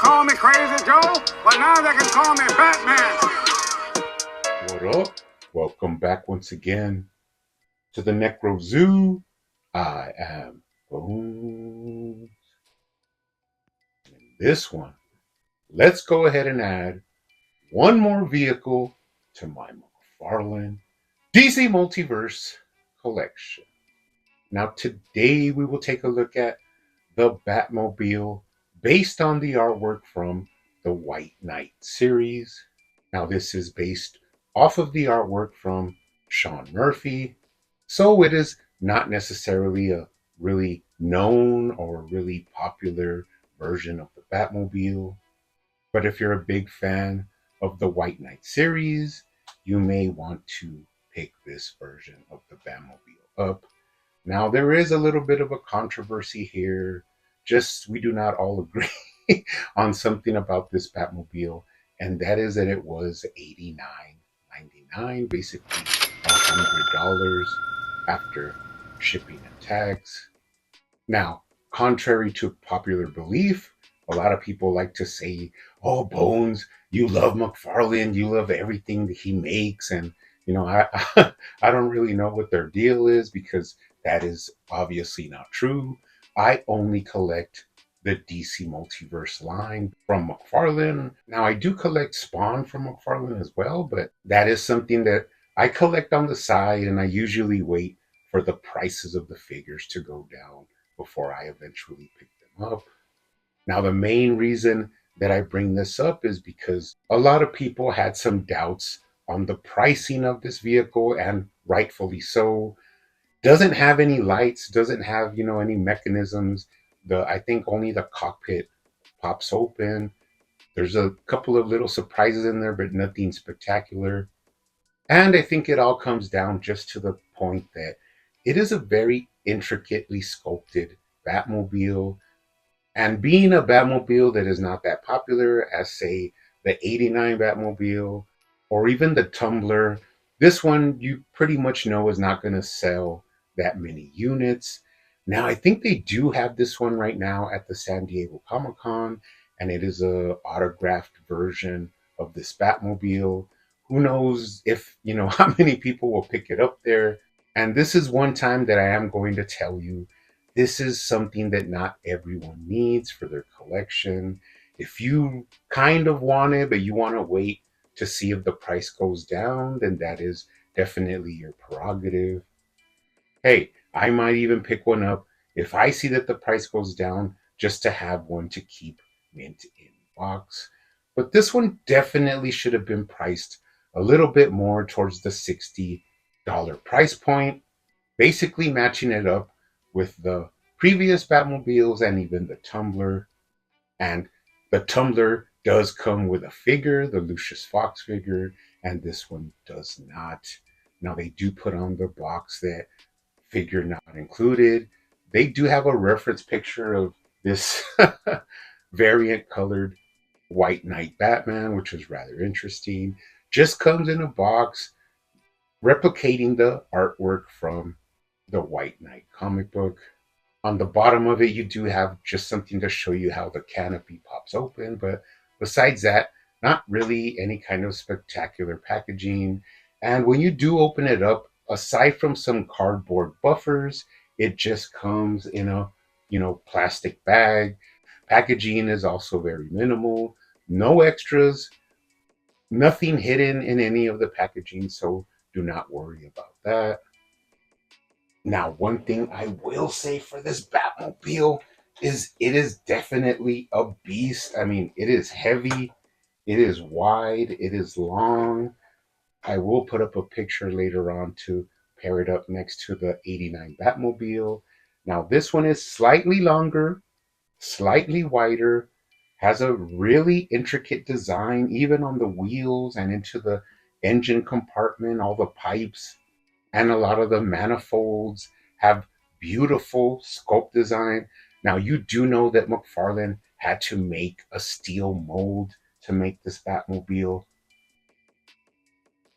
call me Crazy Joe, but now they can call me Batman. What up? Welcome back once again to the Necro Zoo. I am Bones. In this one, let's go ahead and add one more vehicle to my McFarlane DC Multiverse collection. Now, today we will take a look at the Batmobile based on the artwork from the White Knight series. Now, this is based off of the artwork from Sean Murphy, so it is not necessarily a really known or really popular version of the Batmobile. But if you're a big fan of the White Knight series, you may want to pick this version of the Batmobile up. Now, there is a little bit of a controversy here. Just we do not all agree on something about this Batmobile, and that is that it was $89.99, basically $100 after shipping and tags. Now, contrary to popular belief, a lot of people like to say, "Oh, Bones, you love McFarlane, you love everything that he makes," and I I don't really know what their deal is because that is obviously not true. I only collect the DC Multiverse line from McFarlane. Now, I do collect Spawn from McFarlane as well, but that is something that I collect on the side, and I usually wait for the prices of the figures to go down before I eventually pick them up. Now, the main reason that I bring this up is because a lot of people had some doubts on the pricing of this vehicle, and rightfully so. Doesn't have any lights, doesn't have, any mechanisms. I think only the cockpit pops open. There's a couple of little surprises in there, but nothing spectacular. And I think it all comes down just to the point that it is a very intricately sculpted Batmobile. And being a Batmobile that is not that popular as, say, the '89 Batmobile or even the Tumbler, this one you pretty much know is not going to sell that many units. Now, I think they do have this one right now at the San Diego Comic-Con, and it is a autographed version of this Batmobile. Who knows if, how many people will pick it up there. And this is one time that I am going to tell you this is something that not everyone needs for their collection. If you kind of want it, but you want to wait to see if the price goes down, then that is definitely your prerogative. Hey, I might even pick one up if I see that the price goes down just to have one to keep mint in box. But this one definitely should have been priced a little bit more towards the $60 price point, basically matching it up with the previous Batmobiles and even the Tumbler. And the Tumbler does come with a figure, the Lucius Fox figure, and this one does not. Now, they do put on the box that figure not included. They do have a reference picture of this variant colored White Knight Batman, which is rather interesting. Just comes in a box replicating the artwork from the White Knight comic book. On the bottom of it, you do have just something to show you how the canopy pops open. But besides that, not really any kind of spectacular packaging. And when you do open it up, aside from some cardboard buffers, it just comes in a, plastic bag. Packaging is also very minimal. No extras, nothing hidden in any of the packaging. So do not worry about that. Now, one thing I will say for this Batmobile is it is definitely a beast. I mean, it is heavy, it is wide, it is long. I will put up a picture later on to pair it up next to the '89 Batmobile. Now, this one is slightly longer, slightly wider, has a really intricate design, even on the wheels and into the engine compartment, all the pipes and a lot of the manifolds have beautiful sculpt design. Now, you do know that McFarlane had to make a steel mold to make this Batmobile,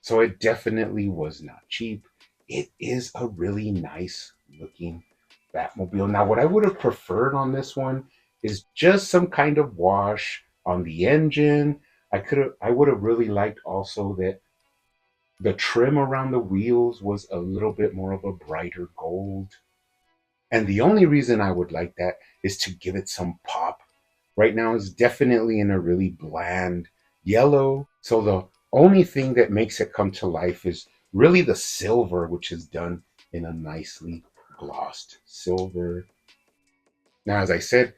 so it definitely was not cheap. It is a really nice looking Batmobile. Now, what I would have preferred on this one is just some kind of wash, on the engine. I would have really liked also that the trim around the wheels was a little bit more of a brighter gold. And the only reason I would like that is to give it some pop. Right now it's definitely in a really bland yellow. So the only thing that makes it come to life is really the silver, which is done in a nicely glossed silver. Now, as I said,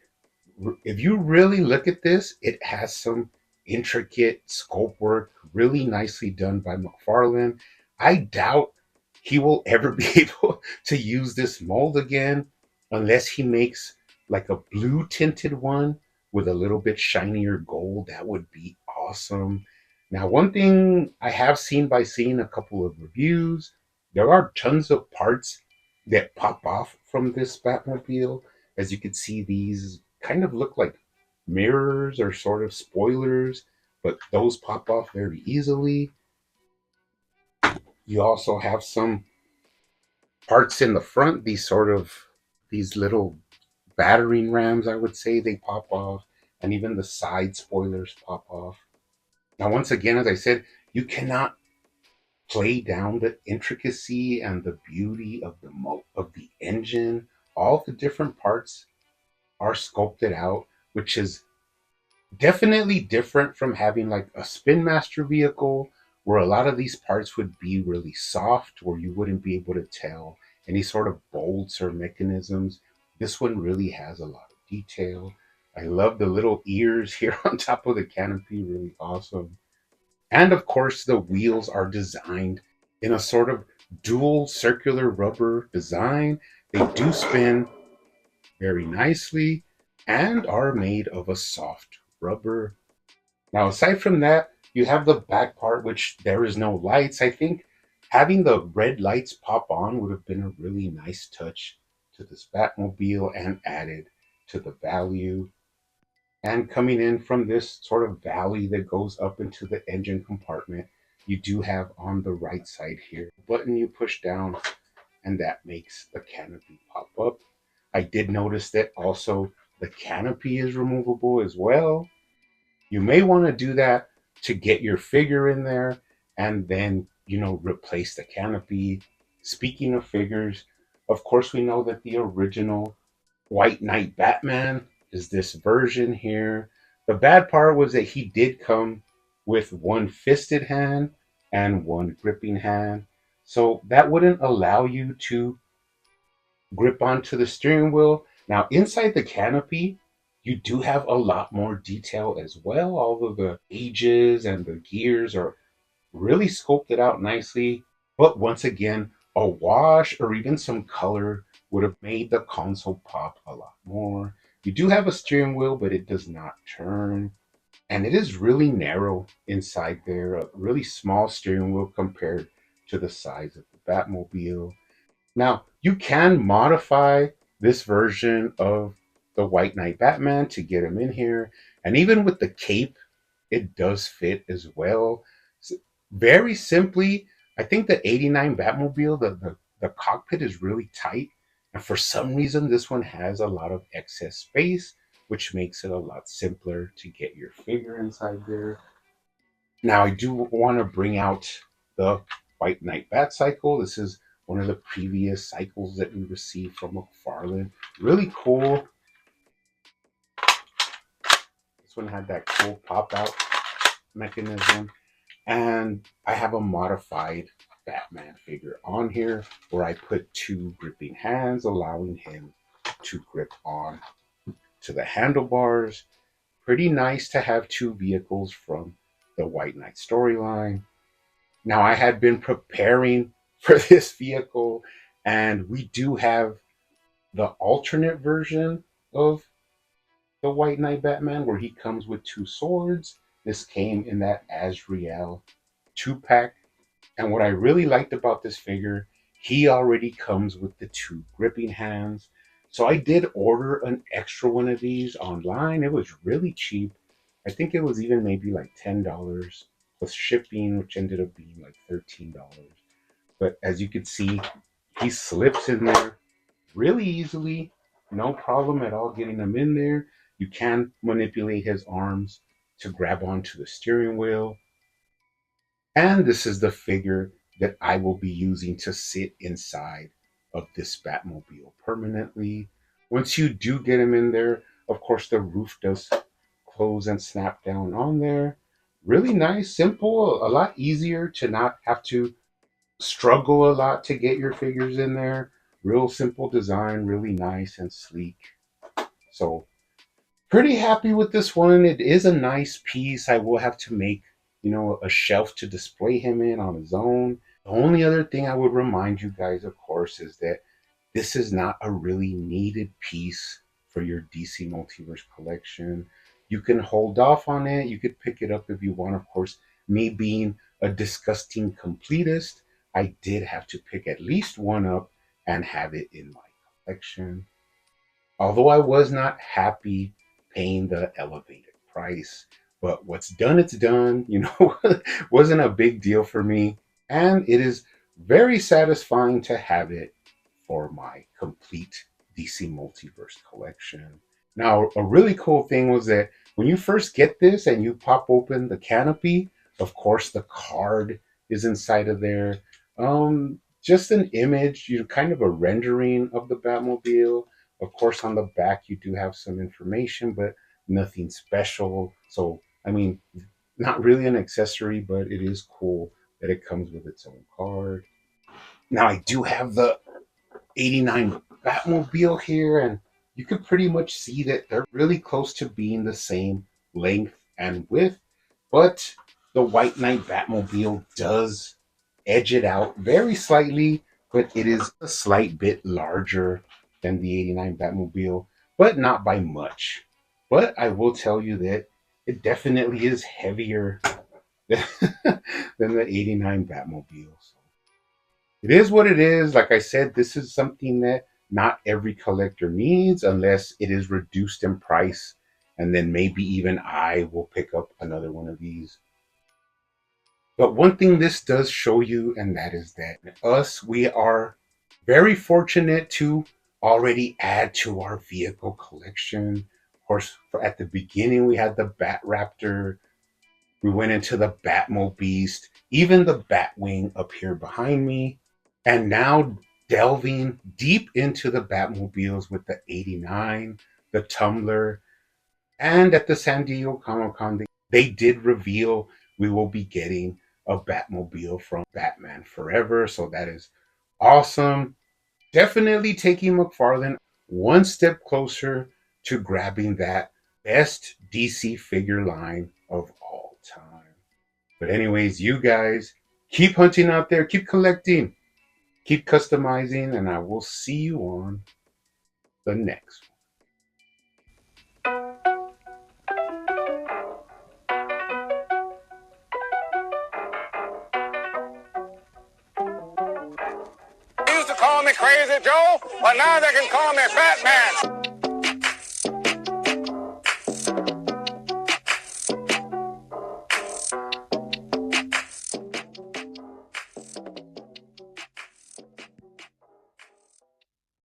if you really look at this, it has some intricate scope work, really nicely done by McFarlane. I doubt he will ever be able to use this mold again unless he makes like a blue tinted one with a little bit shinier gold. That would be awesome. Now, one thing I have seen by seeing a couple of reviews, there are tons of parts that pop off from this Batmobile. As you can see, these kind of look like mirrors or sort of spoilers, but those pop off very easily. You also have some parts in the front, these little battering rams, I would say, they pop off, and even the side spoilers pop off. Now, once again, as I said, you cannot play down the intricacy and the beauty of the engine. All the different parts are sculpted out, which is definitely different from having like a Spin Master vehicle where a lot of these parts would be really soft, where you wouldn't be able to tell any sort of bolts or mechanisms. This one really has a lot of detail. I love the little ears here on top of the canopy, really awesome. And of course, the wheels are designed in a sort of dual circular rubber design. They do spin very nicely and are made of a soft rubber. Now, aside from that, you have the back part, which there is no lights. I think having the red lights pop on would have been a really nice touch to this Batmobile and added to the value. And coming in from this sort of valley that goes up into the engine compartment, you do have on the right side here a button you push down, and that makes the canopy pop up. I did notice that also the canopy is removable as well. You may want to do that to get your figure in there and then, replace the canopy. Speaking of figures, of course, we know that the original White Knight Batman is this version here. The bad part was that he did come with one fisted hand and one gripping hand. So that wouldn't allow you to grip onto the steering wheel. Now, inside the canopy, you do have a lot more detail as well. All of the gauges and the gears are really sculpted out nicely. But once again, a wash or even some color would have made the console pop a lot more. You do have a steering wheel, but it does not turn. And it is really narrow inside there, a really small steering wheel compared to the size of the Batmobile. Now, you can modify this version of the White Knight Batman to get him in here. And even with the cape, it does fit as well. Very simply, I think the 89 Batmobile, the cockpit is really tight. And for some reason, this one has a lot of excess space, which makes it a lot simpler to get your figure inside there. Now, I do want to bring out the White Knight Bat Cycle. This is one of the previous cycles that we received from McFarlane. Really cool. This one had that cool pop out mechanism. And I have a modified Batman figure on here where I put two gripping hands, allowing him to grip on to the handlebars. Pretty nice to have two vehicles from the White Knight storyline. Now, I had been preparing for this vehicle, and we do have the alternate version of the White Knight Batman where he comes with two swords. This came in that Azrael 2-pack. And what I really liked about this figure, he already comes with the two gripping hands. So I did order an extra one of these online. It was really cheap. I think it was even maybe like $10 plus shipping, which ended up being like $13. But as you can see, he slips in there really easily. No problem at all getting him in there. You can manipulate his arms to grab onto the steering wheel. And this is the figure that I will be using to sit inside of this Batmobile permanently. Once you do get him in there, of course, the roof does close and snap down on there. Really nice, simple, a lot easier to not have to struggle a lot to get your figures in there. Real simple design, really nice and sleek. So pretty happy with this one. It is a nice piece. I will have to make, a shelf to display him in on his own. The only other thing I would remind you guys, of course, is that this is not a really needed piece for your DC Multiverse collection. You can hold off on it. You could pick it up if you want. Of course, me being a disgusting completist, I did have to pick at least one up and have it in my collection. Although I was not happy paying the elevated price, but what's done, it's done. Wasn't a big deal for me. And it is very satisfying to have it for my complete DC Multiverse collection. Now, a really cool thing was that when you first get this and you pop open the canopy, of course, the card is inside of there. Just an image, kind of a rendering of the Batmobile. Of course, on the back, you do have some information, but nothing special. So, I mean, not really an accessory, but it is cool that it comes with its own card. Now, I do have the 89 Batmobile here, and you can pretty much see that they're really close to being the same length and width, but the White Knight Batmobile does edge it out very slightly, but it is a slight bit larger than the 89 Batmobile, but not by much. But I will tell you that it definitely is heavier than, than the 89 Batmobile. So it is what it is. Like I said, this is something that not every collector needs unless it is reduced in price. And then maybe even I will pick up another one of these. But one thing this does show you, and that is that we are very fortunate to already add to our vehicle collection. Of course, at the beginning, we had the Bat Raptor. We went into the Batmobile, even the Batwing up here behind me. And now delving deep into the Batmobiles with the 89, the Tumbler, and at the San Diego Comic-Con, they did reveal we will be getting a Batmobile from Batman Forever. So that is awesome. Definitely taking McFarlane one step closer to grabbing that best DC figure line of all time. But anyways, you guys keep hunting out there, keep collecting, keep customizing, and I will see you on the next one. They used to call me Crazy Joe, but now they can call me Batman.